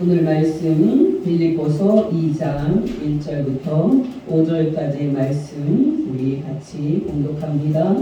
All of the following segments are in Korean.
오늘 말씀 빌립보서 2장 1절부터 5절까지의 말씀 우리 같이 봉독합니다.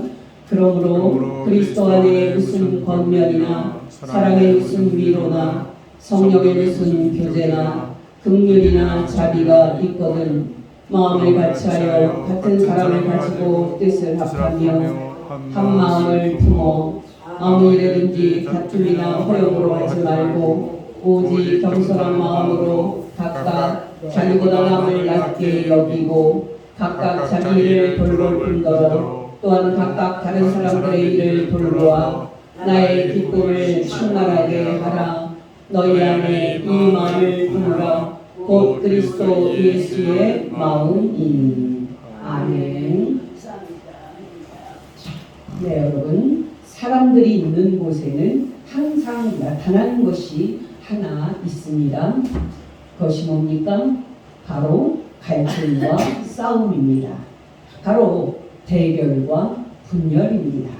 그러므로 그리스도 안에 무슨 권면이나 사랑의 무슨 위로나 성령의 무슨 교제나 긍휼이나 자비가 있거든 마음을 같이하여 같은 사랑을 가지고 뜻을 합하며 한 마음을 품어 아무 일에든지 다툼이나 허용으로 하지 말고 오직 겸손한 마음으로 각각 자기보다 남을 낮게 여기고 각각 자기 일을 돌볼 뿐더러 또한 각각 다른 사람들의 일을 돌보아 나의 기쁨을 충만하게 하라. 너희 안에 이 마음을 품으라. 곧 그리스도 예수의 마음이니. 아멘. 네, 여러분, 사람들이 있는 곳에는 항상 나타나는 것이 하나 있습니다. 그것이 뭡니까? 바로 갈등과 싸움입니다. 바로 대결과 분열입니다.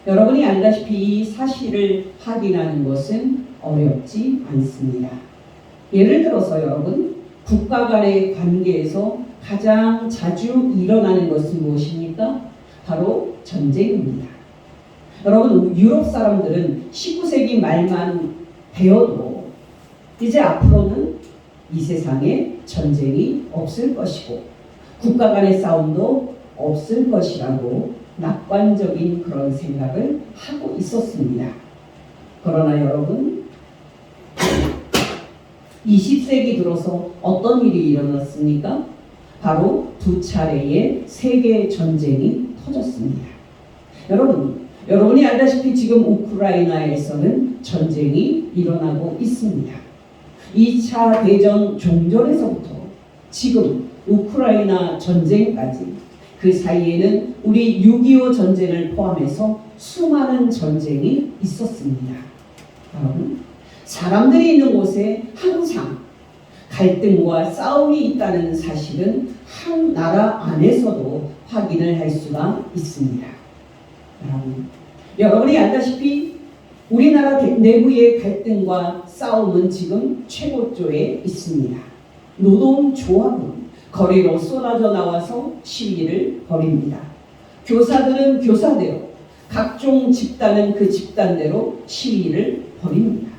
여러분이 알다시피 이 사실을 확인하는 것은 어렵지 않습니다. 예를 들어서 여러분, 국가 간의 관계에서 가장 자주 일어나는 것은 무엇입니까? 바로 전쟁입니다. 여러분, 유럽 사람들은 19세기 말만 되어도 이제 앞으로는 이 세상에 전쟁이 없을 것이고 국가 간의 싸움도 없을 것이라고 낙관적인 그런 생각을 하고 있었습니다. 그러나 여러분, 20세기 들어서 어떤 일이 일어났습니까? 바로 두 차례의 세계 전쟁이 터졌습니다. 여러분이 알다시피 지금 우크라이나에서는 전쟁이 일어나고 있습니다. 2차 대전 종전에서부터 지금 우크라이나 전쟁까지 그 사이에는 우리 6.25 전쟁을 포함해서 수많은 전쟁이 있었습니다. 여러분, 사람들이 있는 곳에 항상 갈등과 싸움이 있다는 사실은 한 나라 안에서도 확인을 할 수가 있습니다. 여러분이 알다시피 우리나라 내부의 갈등과 싸움은 지금 최고조에 있습니다. 노동조합은 거리로 쏟아져 나와서 시위를 벌입니다. 교사들은 교사대로, 각종 집단은 그 집단대로 시위를 벌입니다.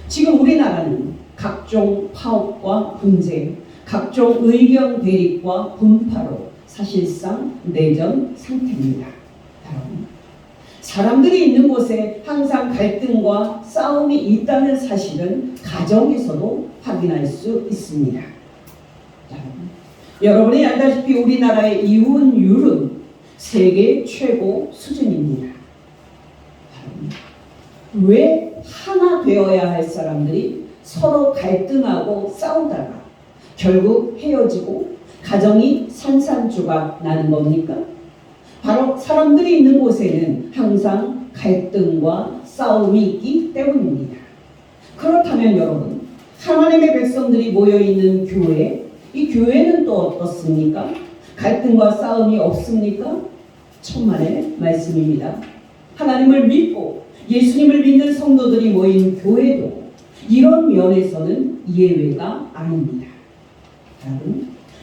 지금 우리나라는 각종 파업과 분쟁, 각종 의견 대립과 분파로 사실상 내전 상태입니다. 사람들이 있는 곳에 항상 갈등과 싸움이 있다는 사실은 가정에서도 확인할 수 있습니다. 여러분이 알다시피 우리나라의 이혼율은 세계 최고 수준입니다. 왜 하나 되어야 할 사람들이 서로 갈등하고 싸우다가 결국 헤어지고 가정이 산산조각 나는 겁니까? 바로 사람들이 있는 곳에는 항상 갈등과 싸움이 있기 때문입니다. 그렇다면 여러분, 하나님의 백성들이 모여있는 교회, 이 교회는 또 어떻습니까? 갈등과 싸움이 없습니까? 천만의 말씀입니다. 하나님을 믿고 예수님을 믿는 성도들이 모인 교회도 이런 면에서는 예외가 아닙니다.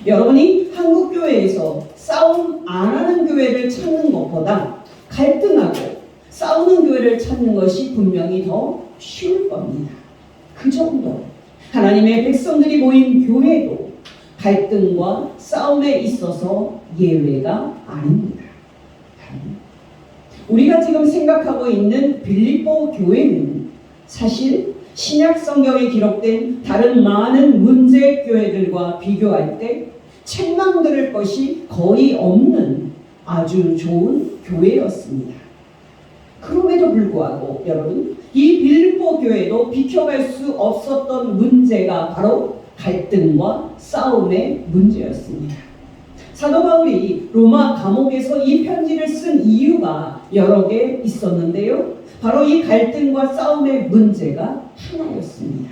여러분이 한국교회에서 싸움 안 하는 교회를 찾는 것보다 갈등하고 싸우는 교회를 찾는 것이 분명히 더 쉬울 겁니다. 그 정도 하나님의 백성들이 모인 교회도 갈등과 싸움에 있어서 예외가 아닙니다. 우리가 지금 생각하고 있는 빌립보 교회는 사실 신약 성경에 기록된 다른 많은 문제 교회들과 비교할 때 책망들을 것이 거의 없는 아주 좋은 교회였습니다. 그럼에도 불구하고 여러분, 이 빌립보 교회도 비켜갈 수 없었던 문제가 바로 갈등과 싸움의 문제였습니다. 사도 바울이 로마 감옥에서 이 편지를 쓴 이유가 여러 개 있었는데요. 바로 이 갈등과 싸움의 문제가 하나였습니다.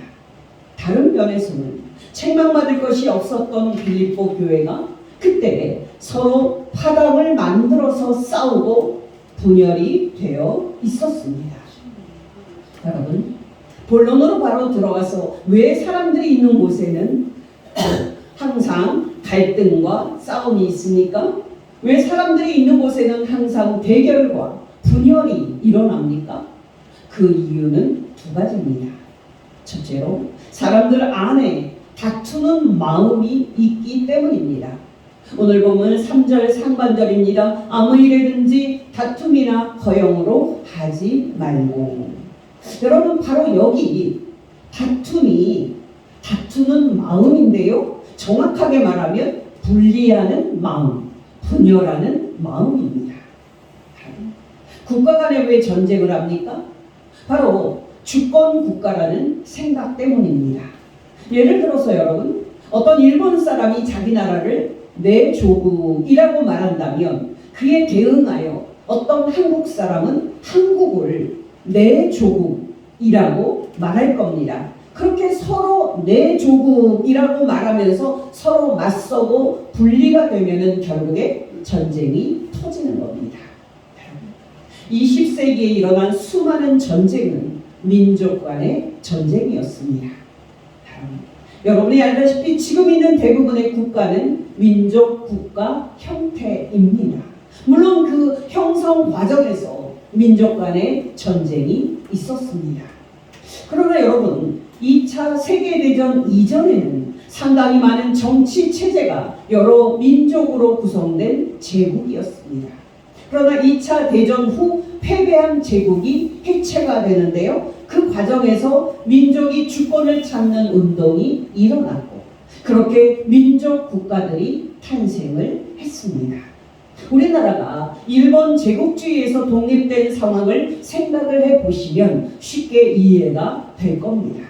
다른 면에서는 책망받을 것이 없었던 빌립보 교회가 그때 서로 파당을 만들어서 싸우고 분열이 되어 있었습니다. 여러분, 본론으로 바로 들어가서 왜 사람들이 있는 곳에는 항상 갈등과 싸움이 있습니까? 왜 사람들이 있는 곳에는 항상 대결과 분열이 일어납니까? 그 이유는 두 가지입니다. 첫째로 사람들 안에 다투는 마음이 있기 때문입니다. 오늘 보면 3절 상반절입니다. 아무 일에든지 다툼이나 허영으로 하지 말고. 여러분 바로 여기 다투는 마음인데요. 정확하게 말하면 분리하는 마음, 분열하는 마음입니다. 국가 간에 왜 전쟁을 합니까? 바로 주권 국가라는 생각 때문입니다. 예를 들어서 여러분, 어떤 일본 사람이 자기 나라를 내 조국이라고 말한다면 그에 대응하여 어떤 한국 사람은 한국을 내 조국이라고 말할 겁니다. 그렇게 서로 내 조국이라고 말하면서 서로 맞서고 분리가 되면은 결국에 전쟁이 터지는 겁니다. 20세기에 일어난 수많은 전쟁은 민족 간의 전쟁이었습니다. 여러분이 알다시피 지금 있는 대부분의 국가는 민족 국가 형태입니다. 물론 그 형성 과정에서 민족 간의 전쟁이 있었습니다. 그러나 여러분, 2차 세계대전 이전에는 상당히 많은 정치 체제가 여러 민족으로 구성된 제국이었습니다. 그러나 2차 대전 후 패배한 제국이 해체가 되는데요. 그 과정에서 민족이 주권을 찾는 운동이 일어났고 그렇게 민족 국가들이 탄생을 했습니다. 우리나라가 일본 제국주의에서 독립된 상황을 생각을 해보시면 쉽게 이해가 될 겁니다.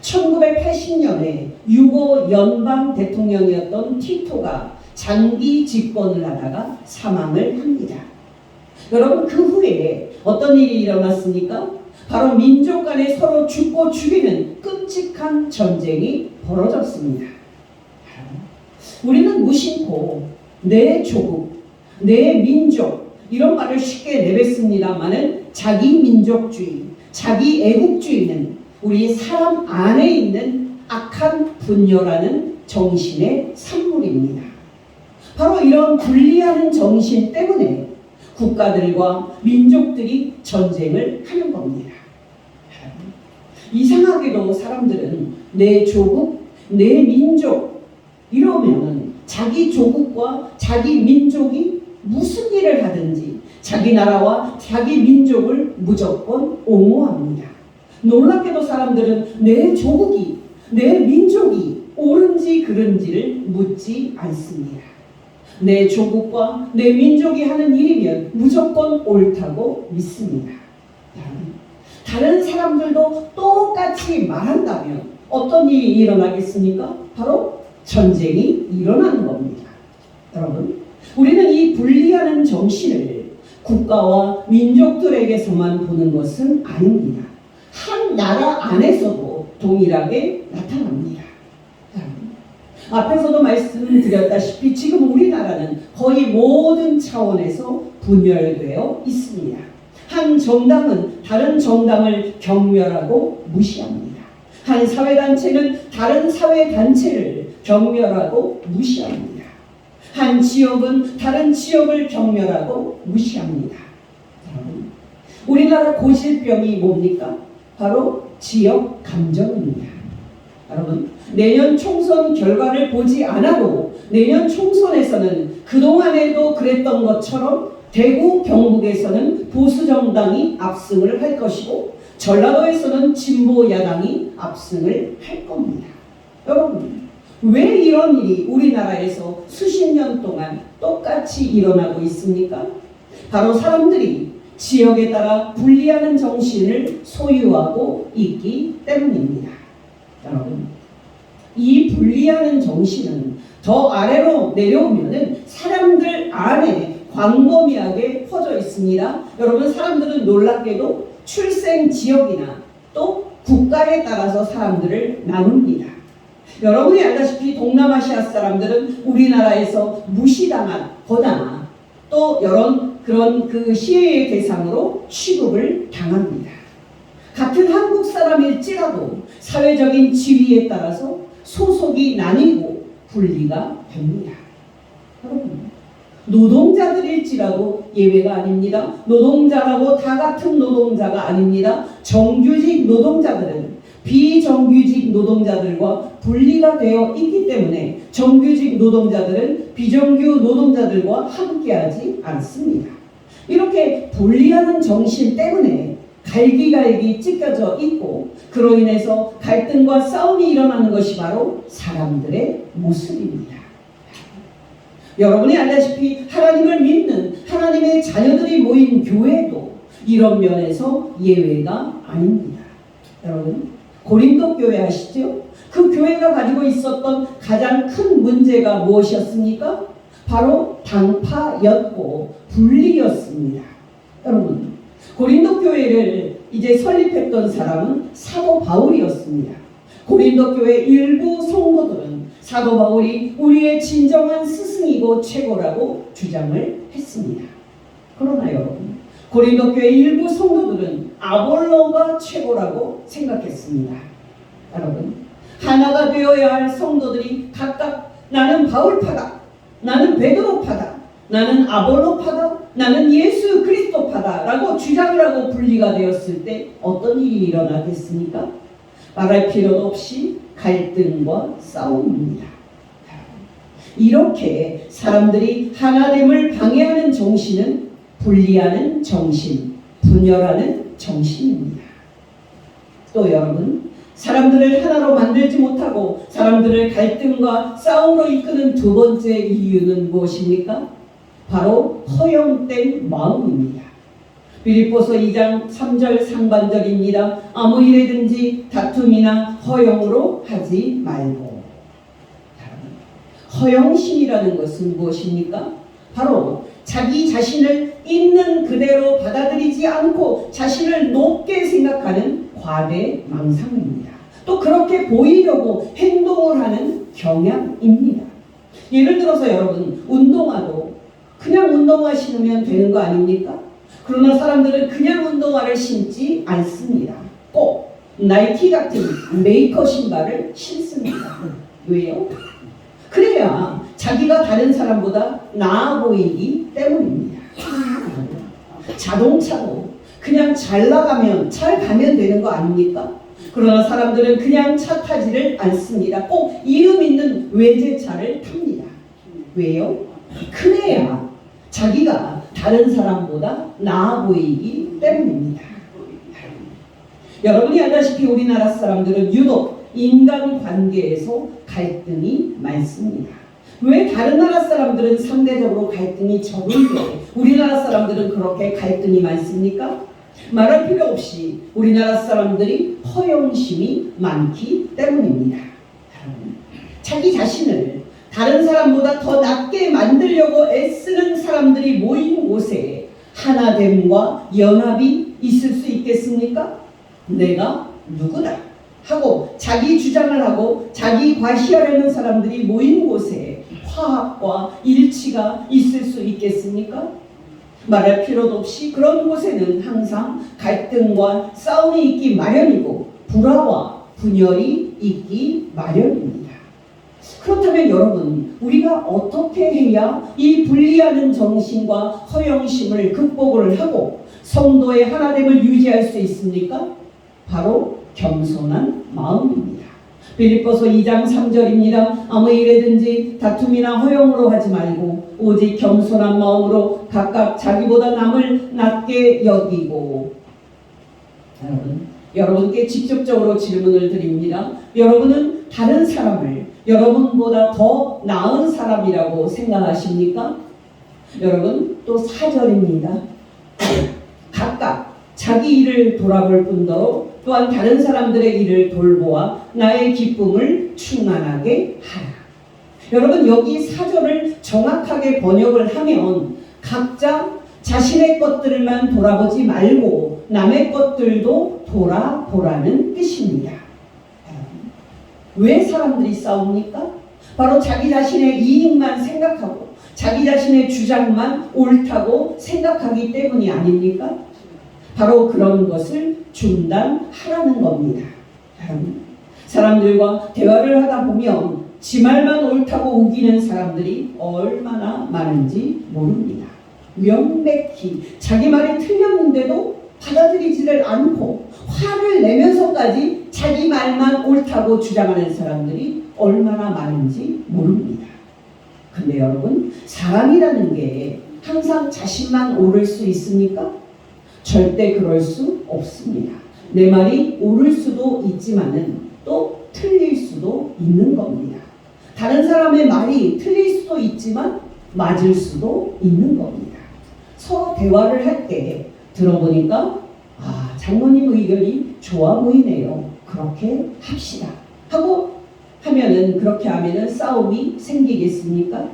1980년에 유고 연방 대통령이었던 티토가 장기 집권을 하다가 사망을 합니다. 여러분 그 후에 어떤 일이 일어났습니까? 바로 민족 간에 서로 죽고 죽이는 끔찍한 전쟁이 벌어졌습니다. 우리는 무심코 내 조국, 내 민족 이런 말을 쉽게 내뱉습니다마는 자기 민족주의, 자기 애국주의는 우리 사람 안에 있는 악한 분열하는 정신의 산물입니다. 바로 이런 분리하는 정신 때문에 국가들과 민족들이 전쟁을 하는 겁니다. 이상하게도 사람들은 내 조국, 내 민족 이러면 자기 조국과 자기 민족이 무슨 일을 하든지 자기 나라와 자기 민족을 무조건 옹호합니다. 놀랍게도 사람들은 내 조국이, 내 민족이 옳은지 그른지를 묻지 않습니다. 내 조국과 내 민족이 하는 일이면 무조건 옳다고 믿습니다. 다른 사람들도 똑같이 말한다면 어떤 일이 일어나겠습니까? 바로 전쟁이 일어나는 겁니다. 여러분, 우리는 이 분리하는 정신을 국가와 민족들에게서만 보는 것은 아닙니다. 한 나라 안에서도 동일하게 나타납니다. 앞에서도 말씀드렸다시피 지금 우리나라는 거의 모든 차원에서 분열되어 있습니다. 한 정당은 다른 정당을 경멸하고 무시합니다. 한 사회단체는 다른 사회단체를 경멸하고 무시합니다. 한 지역은 다른 지역을 경멸하고 무시합니다. 우리나라 고질병이 뭡니까? 바로 지역 감정입니다. 여러분, 내년 총선 결과를 보지 않아도 내년 총선에서는 그동안에도 그랬던 것처럼 대구, 경북에서는 보수정당이 압승을 할 것이고 전라도에서는 진보 야당이 압승을 할 겁니다. 여러분, 왜 이런 일이 우리나라에서 수십 년 동안 똑같이 일어나고 있습니까? 바로 사람들이 지역에 따라 분리하는 정신을 소유하고 있기 때문입니다. 여러분, 이 분리하는 정신은 더 아래로 내려오면은 사람들 안에 광범위하게 퍼져 있습니다. 여러분, 사람들은 놀랍게도 출생 지역이나 또 국가에 따라서 사람들을 나눕니다. 여러분이 알다시피 동남아시아 사람들은 우리나라에서 무시당하거나 또 그런 그 시해의 대상으로 취급을 당합니다. 같은 한국 사람일지라도 사회적인 지위에 따라서 소속이 나뉘고 분리가 됩니다. 여러분, 노동자들일지라도 예외가 아닙니다. 노동자라고 다 같은 노동자가 아닙니다. 정규직 노동자들은 비정규직 노동자들과 분리가 되어 있기 때문에 정규직 노동자들은 비정규 노동자들과 함께하지 않습니다. 이렇게 분리하는 정신 때문에 갈기갈기 찢겨져 있고, 그로 인해서 갈등과 싸움이 일어나는 것이 바로 사람들의 모습입니다. 여러분이 알다시피 하나님을 믿는 하나님의 자녀들이 모인 교회도 이런 면에서 예외가 아닙니다. 여러분, 고린도 교회 아시죠? 그 교회가 가지고 있었던 가장 큰 문제가 무엇이었습니까? 바로 당파였고 분리였습니다. 여러분, 고린도 교회를 이제 설립했던 사람은 사도 바울이었습니다. 고린도 교회 일부 성도들은 사도 바울이 우리의 진정한 스승이고 최고라고 주장을 했습니다. 그러나 여러분, 고린도 교회 일부 성도들은 아볼로가 최고라고 생각했습니다. 여러분, 하나가 되어야 할 성도들이 각각 나는 바울파다, 나는 베드로파다, 나는 아볼로파다, 나는 예수 그리스도파다 라고 주장을 하고 분리가 되었을 때 어떤 일이 일어나겠습니까? 말할 필요도 없이 갈등과 싸움입니다. 이렇게 사람들이 하나됨을 방해하는 정신은 분리하는 정신, 분열하는 정신입니다. 또 여러분, 사람들을 하나로 만들지 못하고 사람들을 갈등과 싸움으로 이끄는 두 번째 이유는 무엇입니까? 바로 허영된 마음입니다. 빌립보서 2장 3절 상반절입니다. 아무 일에든지 다툼이나 허영으로 하지 말고. 허영심이라는 것은 무엇입니까? 바로 자기 자신을 있는 그대로 받아들이지 않고 자신을 높게 생각하는 과대망상입니다. 또 그렇게 보이려고 행동을 하는 경향입니다. 예를 들어서 여러분, 운동화도 그냥 운동화 신으면 되는 거 아닙니까? 그러나 사람들은 그냥 운동화를 신지 않습니다. 꼭 나이키 같은 메이커 신발을 신습니다. 왜요? 그래야 자기가 다른 사람보다 나아 보이기 때문입니다. 자동차도 그냥 잘 나가면 잘 가면 되는 거 아닙니까? 그러나 사람들은 그냥 차 타지를 않습니다. 꼭 이름 있는 외제차를 탑니다. 왜요? 그래야 자기가 다른 사람보다 나아 보이기 때문입니다. 여러분이 알다시피 우리나라 사람들은 유독 인간관계에서 갈등이 많습니다. 왜 다른 나라 사람들은 상대적으로 갈등이 적은데 우리나라 사람들은 그렇게 갈등이 많습니까? 말할 필요 없이 우리나라 사람들이 허영심이 많기 때문입니다. 자기 자신을 다른 사람보다 더 낫게 만들려고 애쓰는 사람들이 모인 곳에 하나됨과 연합이 있을 수 있겠습니까? 내가 누구다 하고 자기 주장을 하고 자기 과시하려는 사람들이 모인 곳에 화합과 일치가 있을 수 있겠습니까? 말할 필요도 없이 그런 곳에는 항상 갈등과 싸움이 있기 마련이고 불화와 분열이 있기 마련입니다. 그렇다면 여러분, 우리가 어떻게 해야 이 분리하는 정신과 허영심을 극복을 하고 성도의 하나됨을 유지할 수 있습니까? 바로 겸손한 마음입니다. 빌립보서 2장 3절입니다. 아무 일에든지 다툼이나 허영으로 하지 말고 오직 겸손한 마음으로 각각 자기보다 남을 낮게 여기고. 여러분께 직접적으로 질문을 드립니다. 여러분은 다른 사람을 여러분보다 더 나은 사람이라고 생각하십니까? 여러분, 또 4절입니다. 각각 자기 일을 돌아볼 뿐더러 또한 다른 사람들의 일을 돌보아 나의 기쁨을 충만하게 하라. 여러분, 여기 4절을 정확하게 번역을 하면 각자 자신의 것들만 돌아보지 말고 남의 것들도 돌아보라는 뜻입니다. 왜 사람들이 싸웁니까? 바로 자기 자신의 이익만 생각하고 자기 자신의 주장만 옳다고 생각하기 때문이 아닙니까? 바로 그런 것을 중단하라는 겁니다. 여러분, 사람들과 대화를 하다 보면 지 말만 옳다고 우기는 사람들이 얼마나 많은지 모릅니다. 명백히 자기 말이 틀렸는데도 받아들이지를 않고 화를 내면서까지 자기 말만 옳다고 주장하는 사람들이 얼마나 많은지 모릅니다. 근데 여러분, 사람이라는 게 항상 자신만 옳을 수 있습니까? 절대 그럴 수 없습니다. 내 말이 옳을 수도 있지만은 또 틀릴 수도 있는 겁니다. 다른 사람의 말이 틀릴 수도 있지만 맞을 수도 있는 겁니다. 서로 대화를 할 때 들어보니까 장모님 의견이 좋아 보이네요. 그렇게 합시다. 그렇게 하면은 싸움이 생기겠습니까?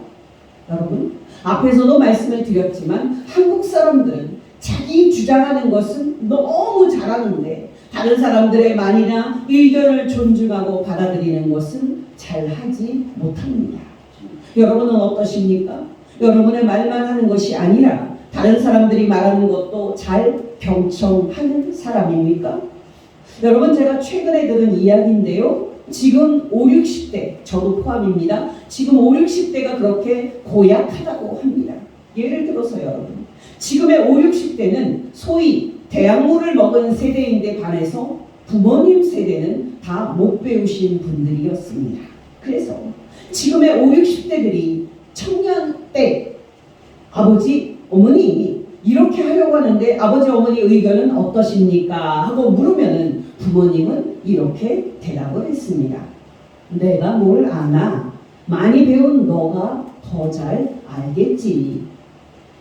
여러분, 앞에서도 말씀을 드렸지만 한국 사람들은 자기 주장하는 것은 너무 잘하는데 다른 사람들의 말이나 의견을 존중하고 받아들이는 것은 잘하지 못합니다. 여러분은 어떠십니까? 여러분의 말만 하는 것이 아니라 다른 사람들이 말하는 것도 잘 경청하는 사람입니까? 여러분, 제가 최근에 들은 이야기인데요. 지금 5, 60대, 저도 포함입니다. 지금 5, 60대가 그렇게 고약하다고 합니다. 예를 들어서 여러분, 지금의 5, 60대는 소위 대학물을 먹은 세대인데 반해서 부모님 세대는 다 못 배우신 분들이었습니다. 그래서 지금의 5, 60대들이 청년 때 아버지, 어머니 이렇게 하려고 하는데 아버지, 어머니 의견은 어떠십니까? 하고 물으면은 부모님은 이렇게 대답을 했습니다. 내가 뭘 아나? 많이 배운 너가 더 잘 알겠지.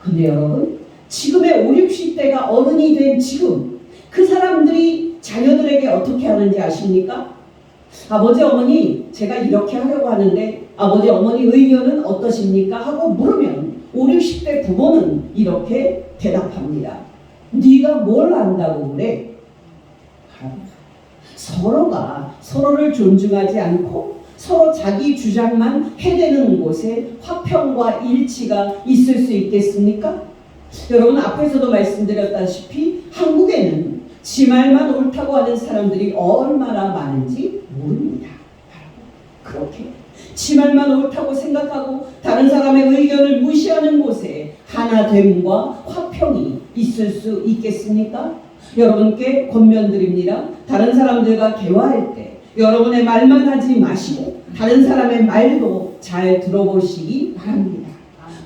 근데 여러분, 지금의 5, 60대가 어른이 된 지금 그 사람들이 자녀들에게 어떻게 하는지 아십니까? 아버지, 어머니 제가 이렇게 하려고 하는데 아버지, 어머니 의견은 어떠십니까? 하고 물으면 5, 60대 부모는 이렇게 대답합니다. 네가 뭘 안다고 그래? 서로가 서로를 존중하지 않고 서로 자기 주장만 해대는 곳에 화평과 일치가 있을 수 있겠습니까? 여러분, 앞에서도 말씀드렸다시피 한국에는 지 말만 옳다고 하는 사람들이 얼마나 많은지 모릅니다. 그렇게 지 말만 옳다고 생각하고 다른 사람의 의견을 무시하는 곳에 하나됨과 화평이 있을 수 있겠습니까? 여러분께 권면드립니다. 다른 사람들과 대화할 때 여러분의 말만 하지 마시고 다른 사람의 말도 잘 들어보시기 바랍니다.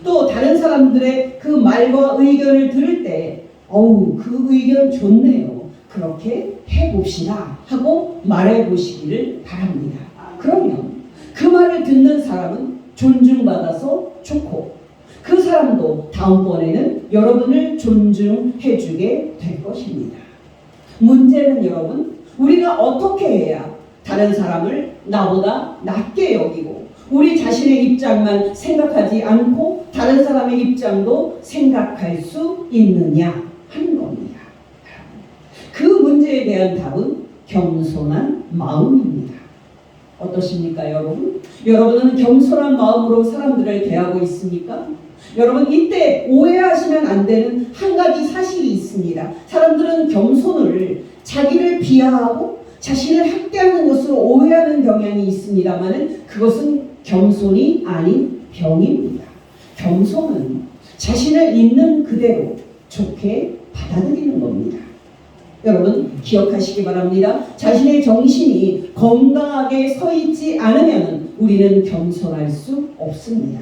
또 다른 사람들의 그 말과 의견을 들을 때 그 의견 좋네요. 그렇게 해봅시다 하고 말해보시기를 바랍니다. 그러면 그 말을 듣는 사람은 존중받아서 좋고 그 사람도 다음번에는 여러분을 존중해주게 될 것입니다. 문제는 여러분, 우리가 어떻게 해야 다른 사람을 나보다 낮게 여기고 우리 자신의 입장만 생각하지 않고 다른 사람의 입장도 생각할 수 있느냐 하는 겁니다. 그 문제에 대한 답은 겸손한 마음입니다. 어떠십니까, 여러분? 여러분은 겸손한 마음으로 사람들을 대하고 있습니까? 여러분, 이때 오해하시면 안 되는 한 가지 사실이 있습니다. 사람들은 겸손을 자기를 비하하고 자신을 학대하는 것으로 오해하는 경향이 있습니다만 그것은 겸손이 아닌 병입니다. 겸손은 자신을 있는 그대로 좋게 받아들이는 겁니다. 여러분, 기억하시기 바랍니다. 자신의 정신이 건강하게 서 있지 않으면 우리는 겸손할 수 없습니다.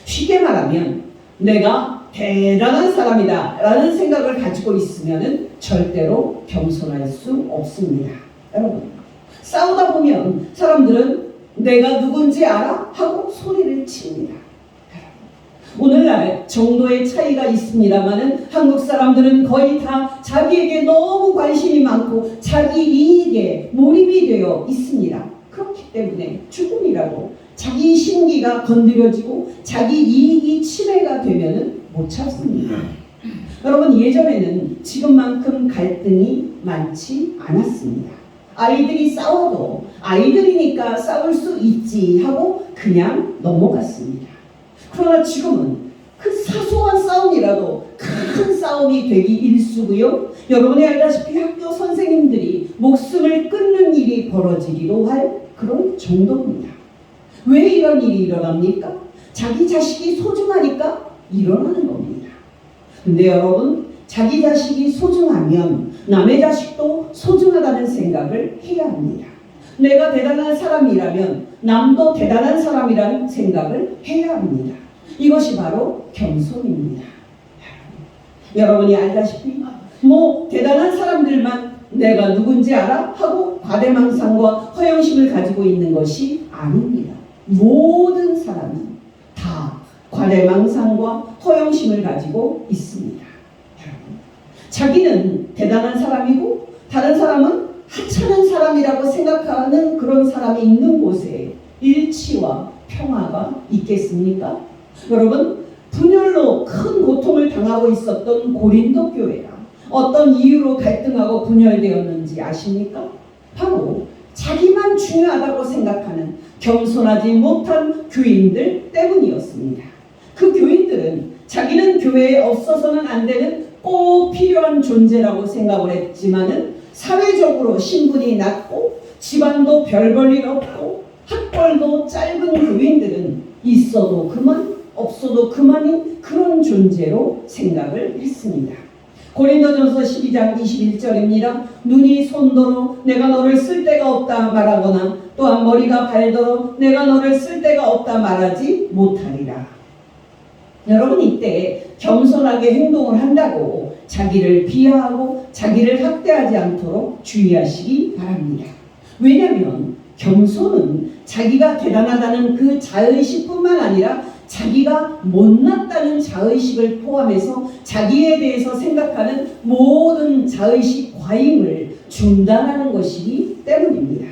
쉽게 말하면 내가 대단한 사람이다 라는 생각을 가지고 있으면 절대로 겸손할 수 없습니다. 여러분, 싸우다 보면 사람들은 내가 누군지 알아? 하고 소리를 칩니다. 오늘날 정도의 차이가 있습니다만 한국 사람들은 거의 다 자기에게 너무 관심이 많고 자기 이익에 몰입이 되어 있습니다. 그렇기 때문에 조금이라도 자기 심기가 건드려지고 자기 이익이 침해가 되면 못 참습니다. 여러분, 예전에는 지금만큼 갈등이 많지 않았습니다. 아이들이 싸워도 아이들이니까 싸울 수 있지 하고 그냥 넘어갔습니다. 그러나 지금은 그 사소한 싸움이라도 큰 싸움이 되기 일쑤고요. 여러분이 알다시피 학교 선생님들이 목숨을 끊는 일이 벌어지기도 할 그런 정도입니다. 왜 이런 일이 일어납니까? 자기 자식이 소중하니까 일어나는 겁니다. 근데 여러분, 자기 자식이 소중하면 남의 자식도 소중하다는 생각을 해야 합니다. 내가 대단한 사람이라면 남도 대단한 사람이라는 생각을 해야 합니다. 이것이 바로 겸손입니다. 여러분이 알다시피 대단한 사람들만 내가 누군지 알아? 하고 과대망상과 허영심을 가지고 있는 것이 아닙니다. 모든 사람이 다 과대망상과 허영심을 가지고 있습니다. 자기는 대단한 사람이고 다른 사람은 하찮은 사람이라고 생각하는 그런 사람이 있는 곳에 일치와 평화가 있겠습니까? 여러분, 분열로 큰 고통을 당하고 있었던 고린도 교회가 어떤 이유로 갈등하고 분열되었는지 아십니까? 바로 자기만 중요하다고 생각하는 겸손하지 못한 교인들 때문이었습니다. 그 교인들은 자기는 교회에 없어서는 안 되는 꼭 필요한 존재라고 생각을 했지만은 사회적으로 신분이 낮고 집안도 별 볼 일 없고 학벌도 짧은 교인들은 있어도 그만 없어도 그만인 그런 존재로 생각을 했습니다. 고린도전서 12장 21절입니다. 눈이 손도로 내가 너를 쓸 데가 없다 말하거나 또한 머리가 발도로 내가 너를 쓸 데가 없다 말하지 못하리라. 여러분, 이때 겸손하게 행동을 한다고 자기를 비하하고 자기를 학대하지 않도록 주의하시기 바랍니다. 왜냐하면 겸손은 자기가 대단하다는 그 자의식뿐만 아니라 자기가 못났다는 자의식을 포함해서 자기에 대해서 생각하는 모든 자의식 과잉을 중단하는 것이기 때문입니다.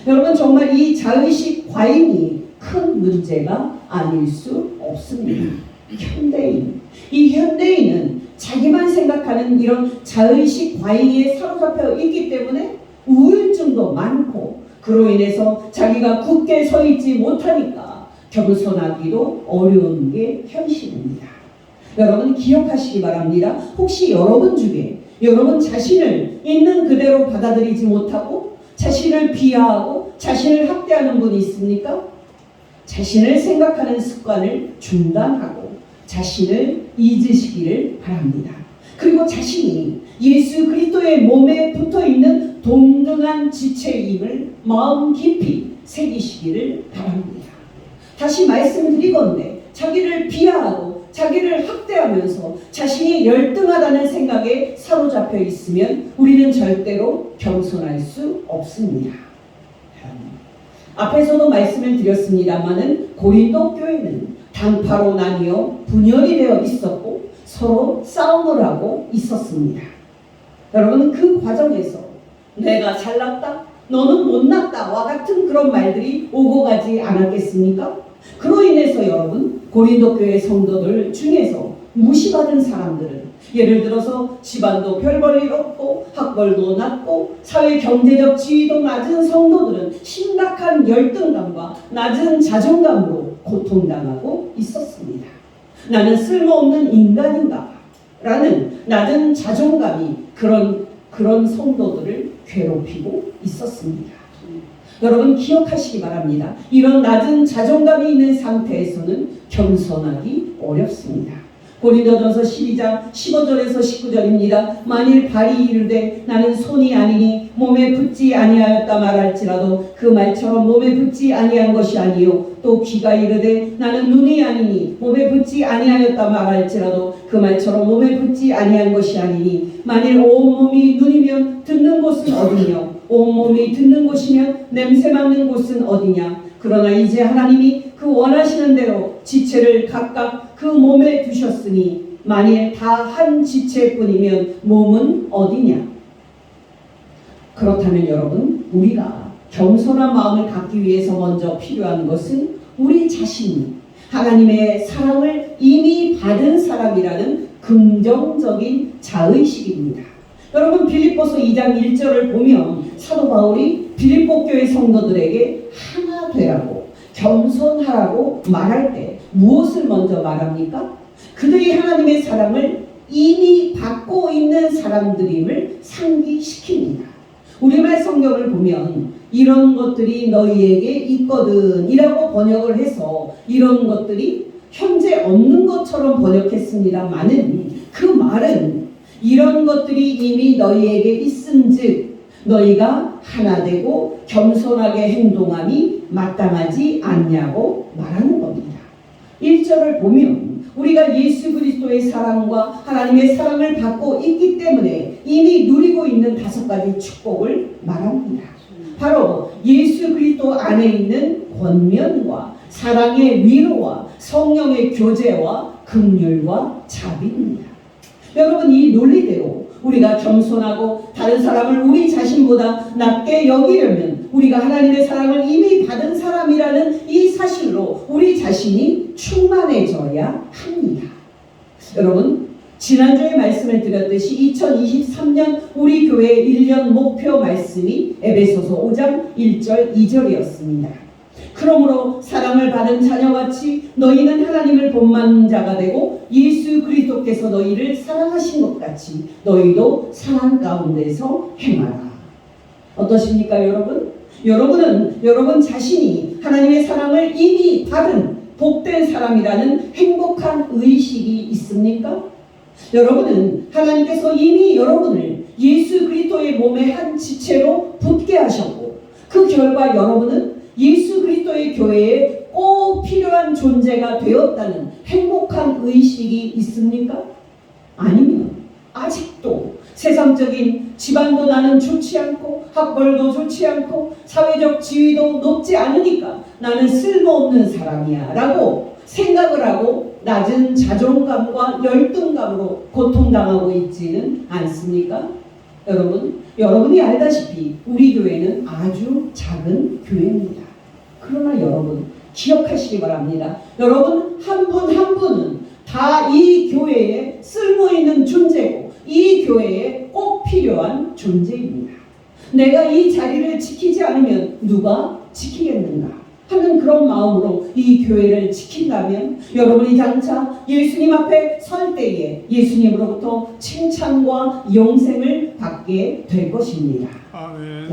여러분, 정말 이 자의식 과잉이 큰 문제가 아닐 수 없습니다. 현대인, 이 현대인은 자기만 생각하는 이런 자의식 과잉에 사로잡혀 있기 때문에 우울증도 많고 그로 인해서 자기가 굳게 서 있지 못하니까 겸손하기도 어려운 게 현실입니다. 여러분, 기억하시기 바랍니다. 혹시 여러분 중에 여러분 자신을 있는 그대로 받아들이지 못하고 자신을 비하하고 자신을 학대하는 분이 있습니까? 자신을 생각하는 습관을 중단하고 자신을 잊으시기를 바랍니다. 그리고 자신이 예수 그리스도의 몸에 붙어있는 동등한 지체임을 마음 깊이 새기시기를 바랍니다. 다시 말씀드리건대 자기를 비하하고 자기를 학대하면서 자신이 열등하다는 생각에 사로잡혀 있으면 우리는 절대로 겸손할 수 없습니다. 앞에서도 말씀을 드렸습니다마는 고린도 교회는 당파로 나뉘어 분열이 되어 있었고 서로 싸움을 하고 있었습니다. 여러분, 그 과정에서 내가 잘났다, 너는 못났다와 같은 그런 말들이 오고 가지 않았겠습니까? 그로 인해서 여러분, 고린도 교회 성도들 중에서 무시받은 사람들은 예를 들어서 집안도 별 볼 일 없고 학벌도 낮고 사회 경제적 지위도 낮은 성도들은 심각한 열등감과 낮은 자존감으로 고통당하고 있었습니다. 나는 쓸모없는 인간인가? 라는 낮은 자존감이 그런 성도들을 괴롭히고 있었습니다. 여러분, 기억하시기 바랍니다. 이런 낮은 자존감이 있는 상태에서는 겸손하기 어렵습니다. 고린도전서 12장 15절에서 19절입니다. 만일 발이 이르되 나는 손이 아니니 몸에 붙지 아니하였다 말할지라도 그 말처럼 몸에 붙지 아니한 것이 아니요 또 귀가 이르되 나는 눈이 아니니 몸에 붙지 아니하였다 말할지라도 그 말처럼 몸에 붙지 아니한 것이 아니니 만일 온몸이 눈이면 듣는 곳은 어디냐 온몸이 듣는 곳이면 냄새 맡는 곳은 어디냐 그러나 이제 하나님이 그 원하시는 대로 지체를 각각 그 몸에 두셨으니 만일 다 한 지체뿐이면 몸은 어디냐? 그렇다면 여러분, 우리가 겸손한 마음을 갖기 위해서 먼저 필요한 것은 우리 자신이 하나님의 사랑을 이미 받은 사람이라는 긍정적인 자의식입니다. 여러분, 빌립보서 2장 1절을 보면 사도 바울이 빌립보 교회 성도들에게 하나 되라고 겸손하라고 말할 때 무엇을 먼저 말합니까? 그들이 하나님의 사랑을 이미 받고 있는 사람들임을 상기시킵니다. 우리말 성경을 보면 이런 것들이 너희에게 있거든 이라고 번역을 해서 이런 것들이 현재 없는 것처럼 번역했습니다만은 그 말은 이런 것들이 이미 너희에게 있은즉 너희가 하나 되고 겸손하게 행동함이 마땅하지 않냐고 말하는 겁니다. 1절을 보면 우리가 예수 그리스도의 사랑과 하나님의 사랑을 받고 있기 때문에 이미 누리고 있는 5가지 축복을 말합니다. 바로 예수 그리스도 안에 있는 권면과 사랑의 위로와 성령의 교제와 긍휼과 자비입니다. 여러분, 이 논리대로 우리가 겸손하고 다른 사람을 우리 자신보다 낮게 여기려면 우리가 하나님의 사랑을 이미 받은 사람이라는 이 사실로 우리 자신이 충만해져야 합니다. 여러분, 지난주에 말씀을 드렸듯이 2023년 우리 교회의 1년 목표 말씀이 에베소서 5장 1절 2절이었습니다. 그러므로 사랑을 받은 자녀같이 너희는 하나님을 본받는 자가 되고 예수 그리스도께서 너희를 사랑하신 것 같이 너희도 사랑 가운데서 행하라. 어떠십니까, 여러분? 여러분은 여러분 자신이 하나님의 사랑을 이미 받은 복된 사람이라는 행복한 의식이 있습니까? 여러분은 하나님께서 이미 여러분을 예수 그리스도의 몸의 한 지체로 붙게 하셨고 그 결과 여러분은 예수 그리스도의 교회에 꼭 필요한 존재가 되었다는 행복한 의식이 있습니까? 아니면 아직도 세상적인 집안도 나는 좋지 않고 학벌도 좋지 않고 사회적 지위도 높지 않으니까 나는 쓸모없는 사람이야 라고 생각을 하고 낮은 자존감과 열등감으로 고통당하고 있지는 않습니까? 여러분이 알다시피 우리 교회는 아주 작은 교회입니다. 그러나 여러분 기억하시기 바랍니다. 여러분 한 분 한 분은 다 이 교회에 쓸모있는 존재고 이 교회에 꼭 필요한 존재입니다. 내가 이 자리를 지키지 않으면 누가 지키겠는가 하는 그런 마음으로 이 교회를 지킨다면 여러분이 장차 예수님 앞에 설 때에 예수님으로부터 칭찬과 영생을 받게 될 것입니다. 아멘.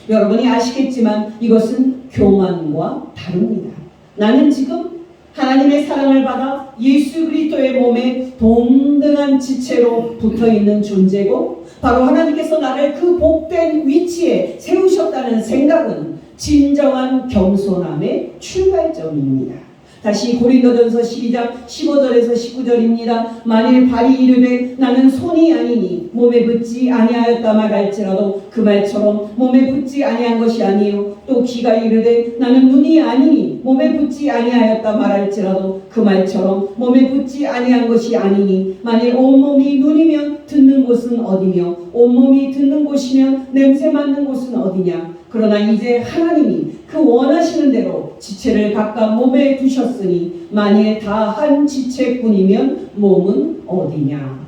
여러분이 아시겠지만 이것은 교만과 다릅니다. 나는 지금 하나님의 사랑을 받아 예수 그리스도의 몸에 동등한 지체로 붙어있는 존재고 바로 하나님께서 나를 그 복된 위치에 세우셨다는 생각은 진정한 겸손함의 출발점입니다. 다시 고린도전서 12장 15절에서 19절입니다. 만일 발이 이르되 나는 손이 아니니 몸에 붙지 아니하였다 말할지라도 그 말처럼 몸에 붙지 아니한 것이 아니요 또 귀가 이르되 나는 눈이 아니니 몸에 붙지 아니하였다 말할지라도 그 말처럼 몸에 붙지 아니한 것이 아니니 만일 온몸이 눈이면 듣는 곳은 어디며 온몸이 듣는 곳이면 냄새 맡는 곳은 어디냐. 그러나 이제 하나님이 그 원하시는 대로 지체를 각각 몸에 두셨으니 만일 다 한 지체뿐이면 몸은 어디냐.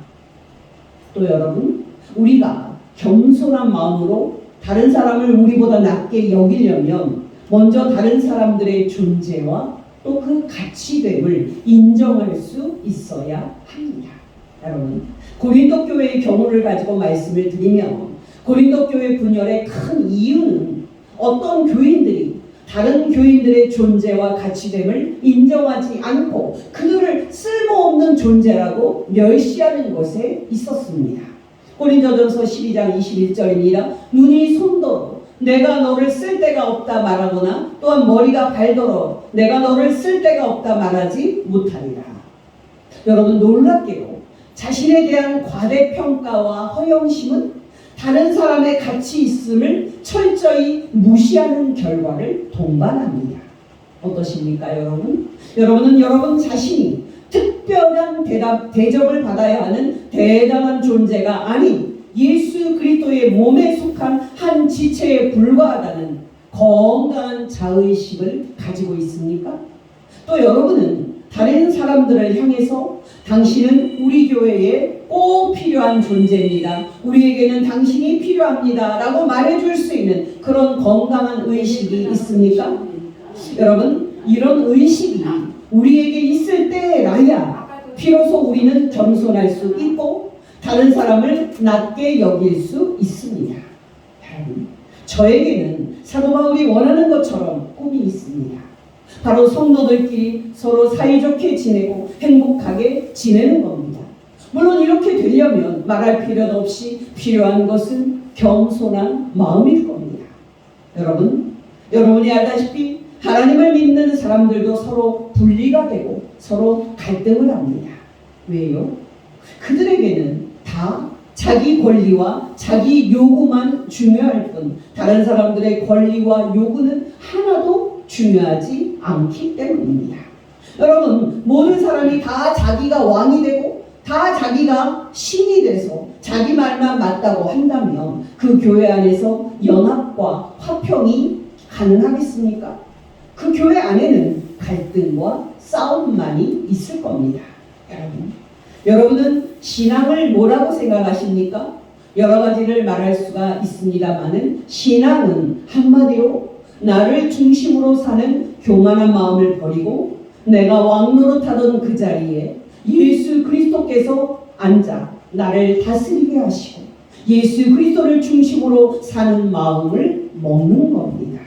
또 여러분, 우리가 겸손한 마음으로 다른 사람을 우리보다 낮게 여기려면 먼저 다른 사람들의 존재와 또 그 가치됨을 인정할 수 있어야 합니다. 여러분, 고린도 교회의 경우를 가지고 말씀을 드리면 고린도 교회 분열의 큰 이유는 어떤 교인들이 다른 교인들의 존재와 가치됨을 인정하지 않고 그들을 쓸모없는 존재라고 멸시하는 것에 있었습니다. 고린도전서 12장 21절입니다. 눈이 손도로 내가 너를 쓸 데가 없다 말하거나 또한 머리가 발도로 내가 너를 쓸 데가 없다 말하지 못하리라. 여러분, 놀랍게도 자신에 대한 과대평가와 허영심은 다른 사람의 가치 있음을 철저히 무시하는 결과를 동반합니다. 어떠십니까, 여러분? 여러분은 여러분 자신이 특별한 대접을 받아야 하는 대단한 존재가 아닌 예수 그리스도의 몸에 속한 한 지체에 불과하다는 건강한 자의식을 가지고 있습니까? 또 여러분은 다른 사람들을 향해서 당신은 우리 교회에 꼭 필요한 존재입니다. 우리에게는 당신이 필요합니다. 라고 말해줄 수 있는 그런 건강한 의식이 있습니까? 여러분, 이런 의식이 우리에게 있을 때라야 비로소 우리는 겸손할 수 있고 다른 사람을 낮게 여길 수 있습니다. 여러분, 저에게는 사도 바울이 원하는 것처럼 꿈이 있습니다. 바로 성도들끼리 서로 사이좋게 지내고 행복하게 지내는 겁니다. 물론 이렇게 되려면 말할 필요도 없이 필요한 것은 겸손한 마음일 겁니다. 여러분이 알다시피 하나님을 믿는 사람들도 서로 분리가 되고 서로 갈등을 합니다. 왜요? 그들에게는 다 자기 권리와 자기 요구만 중요할 뿐 다른 사람들의 권리와 요구는 하나도 중요하지 않기 때문입니다. 여러분, 모든 사람이 다 자기가 왕이 되고 다 자기가 신이 돼서 자기 말만 맞다고 한다면 그 교회 안에서 연합과 화평이 가능하겠습니까? 그 교회 안에는 갈등과 싸움만이 있을 겁니다. 여러분은 신앙을 뭐라고 생각하십니까? 여러 가지를 말할 수가 있습니다만은 신앙은 한마디로 나를 중심으로 사는 교만한 마음을 버리고 내가 왕노릇하던 그 자리에 예수 그리스도께서 앉아 나를 다스리게 하시고 예수 그리스도를 중심으로 사는 마음을 먹는 겁니다.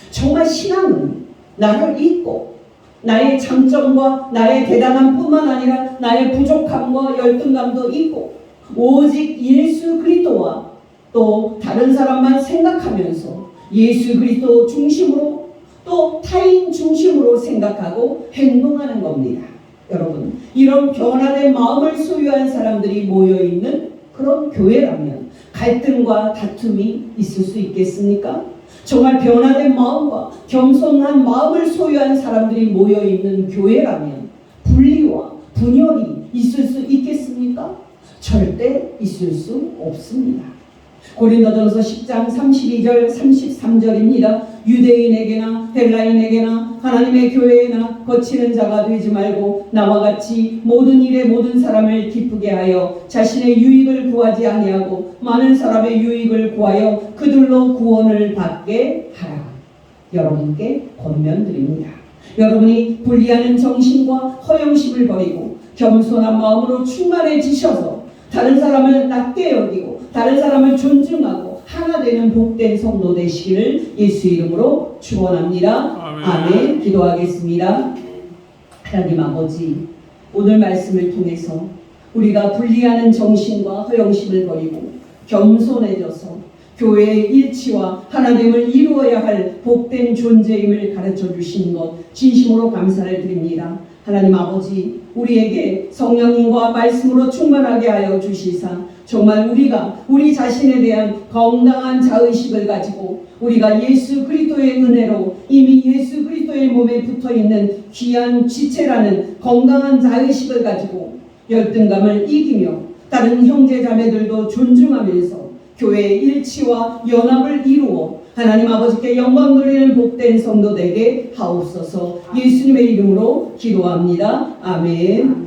정말 신앙은 나를 잊고 나의 장점과 나의 대단함 뿐만 아니라 나의 부족함과 열등감도 있고 오직 예수 그리스도와 또 다른 사람만 생각하면서 예수 그리스도 중심으로 또 타인 중심으로 생각하고 행동하는 겁니다. 여러분, 이런 변화된 마음을 소유한 사람들이 모여있는 그런 교회라면 갈등과 다툼이 있을 수 있겠습니까? 정말 변화된 마음과 겸손한 마음을 소유한 사람들이 모여있는 교회라면 분리와 분열이 있을 수 있겠습니까? 절대 있을 수 없습니다. 고린도전서 10장 32절 33절입니다. 유대인에게나 헬라인에게나 하나님의 교회에나 거치는 자가 되지 말고 나와 같이 모든 일에 모든 사람을 기쁘게 하여 자신의 유익을 구하지 아니하고 많은 사람의 유익을 구하여 그들로 구원을 받게 하라. 여러분께 권면드립니다. 여러분이 분리하는 정신과 허영심을 버리고 겸손한 마음으로 충만해지셔서 다른 사람을 낮게 여기고 다른 사람을 존중하고 하나 되는 복된 성도 되시기를 예수 이름으로 축원합니다. 아멘. 기도하겠습니다. 하나님 아버지, 오늘 말씀을 통해서 우리가 분리하는 정신과 허영심을 버리고 겸손해져서 교회의 일치와 하나됨을 이루어야 할 복된 존재임을 가르쳐 주신 것 진심으로 감사를 드립니다. 하나님 아버지, 우리에게 성령님과 말씀으로 충만하게 하여 주시사 정말 우리가 우리 자신에 대한 건강한 자의식을 가지고 우리가 예수 그리스도의 은혜로 이미 예수 그리스도의 몸에 붙어있는 귀한 지체라는 건강한 자의식을 가지고 열등감을 이기며 다른 형제자매들도 존중하면서 교회의 일치와 연합을 이루어 하나님 아버지께 영광 돌리는 복된 성도 되게 하옵소서. 예수님의 이름으로 기도합니다. 아멘.